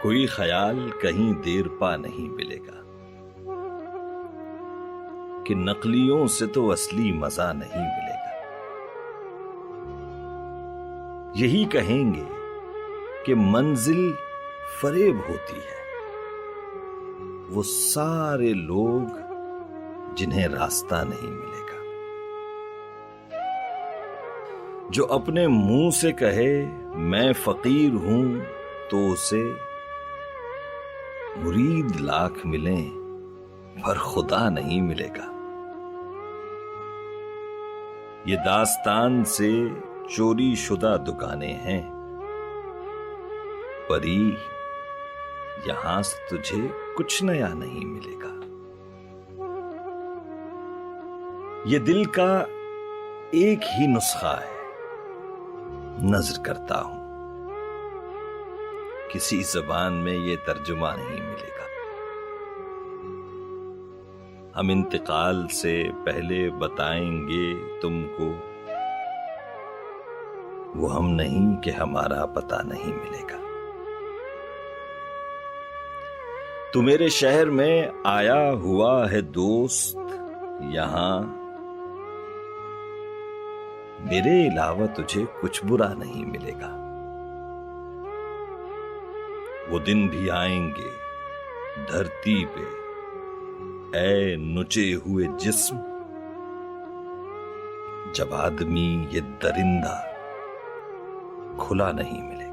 कोई ख्याल कहीं देर पा नहीं मिलेगा कि नकलियों से तो असली मजा नहीं मिलेगा। यही कहेंगे कि मंजिल फरेब होती है वो सारे लोग जिन्हें रास्ता नहीं मिलेगा। जो अपने मुंह से कहे मैं फकीर हूं तो उसे मुरीद लाख मिलें पर खुदा नहीं मिलेगा। ये दास्तान से चोरी शुदा दुकानें हैं, परी यहां से तुझे कुछ नया नहीं मिलेगा। ये दिल का एक ही नुस्खा है, नज़र करता हूं किसी ज़बान में ये तर्जुमा नहीं मिलेगा। हम इंतकाल से पहले बताएंगे तुमको वो हम नहीं कि हमारा पता नहीं मिलेगा। तू मेरे शहर में आया हुआ है दोस्त, यहां मेरे अलावा तुझे कुछ बुरा नहीं मिलेगा। वो दिन भी आएंगे धरती पे ऐ नुचे हुए जिस्म, जब आदमी ये दरिंदा खुला नहीं मिले।